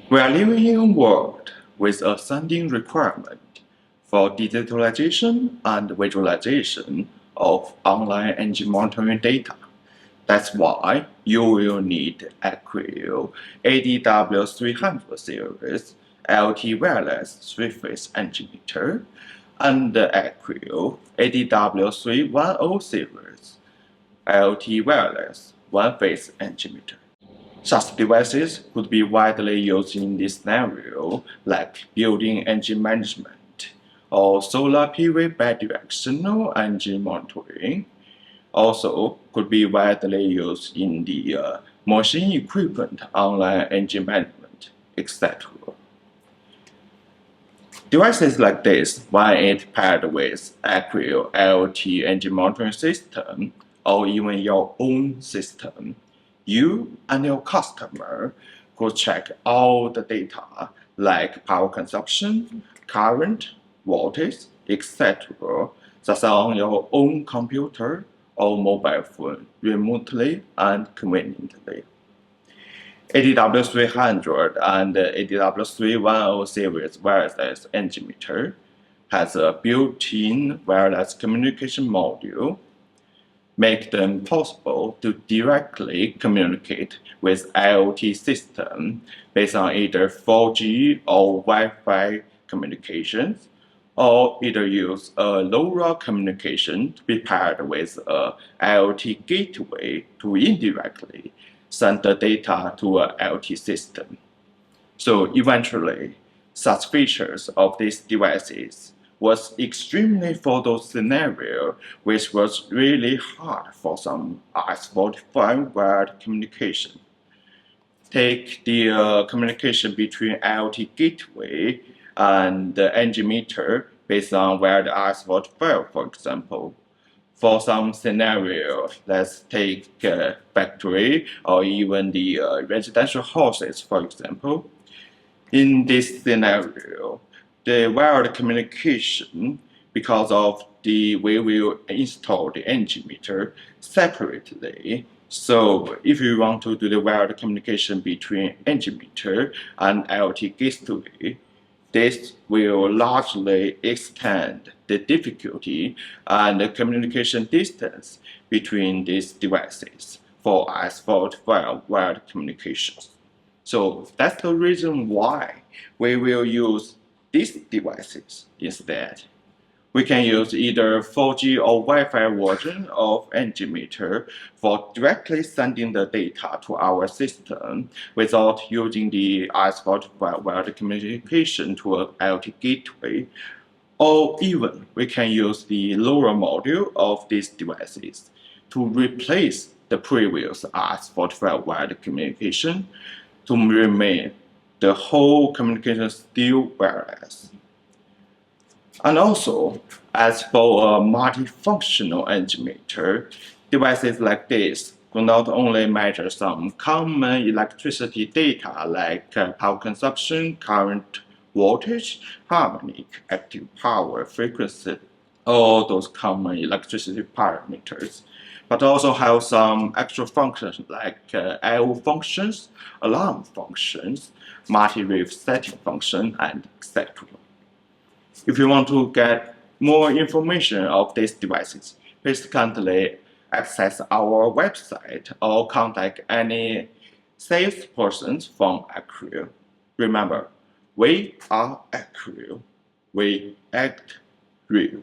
We are living in a world with a sending requirement for digitalization and visualization of online energy monitoring data. That's why you will need Acrel ADW300 series LT wireless three-phase energy meter and the Acrel ADW310 series LT wireless one-phase energy meter. Such devices could be widely used in this scenario, like building energy management or solar PV bidirectional energy monitoring. Also, could be widely used in the machine equipment, online energy management, etc. Devices like this, when it paired with Acrel IoT energy monitoring system, or even your own system, you and your customer could check all the data like power consumption, current, voltage, etc. that's on your own computer or mobile phone remotely and conveniently. ADW300 and ADW310 series wireless energy meter has a built-in wireless communication module, make them possible to directly communicate with IoT system based on either 4G or Wi-Fi communications, or either use a LoRa communication to be paired with a IoT gateway to indirectly send the data to an IoT system. So eventually, such features of these devices was extremely for those scenarios which was really hard for some RS-485 wired communication. Take the communication between IoT gateway and the energy meter based on wired RS-485, for example. For some scenarios, let's take factory or even the residential houses, for example. In this scenario, the wired communication, because of the way we will install the energy meter separately. So if you want to do the wired communication between energy meter and IoT gateway, this will largely extend the difficulty and the communication distance between these devices for RS-485 wired communications. So that's the reason why we will use these devices instead. We can use either 4G or Wi-Fi version of energy meter for directly sending the data to our system without using the RS-485 wired communication to an IoT gateway. Or even we can use the LoRa module of these devices to replace the previous RS-485 wired communication to remain the whole communication still wireless. And also, as for a multifunctional energy meter, devices like this will not only measure some common electricity data like power consumption, current, voltage, harmonic, active power, frequency, all those common electricity parameters, but also have some extra functions like I/O functions, alarm functions, multi-rate setting function, and etc. If you want to get more information of these devices, please kindly access our website or contact any salespersons from Acrel. Remember, we are Acrel. We act real.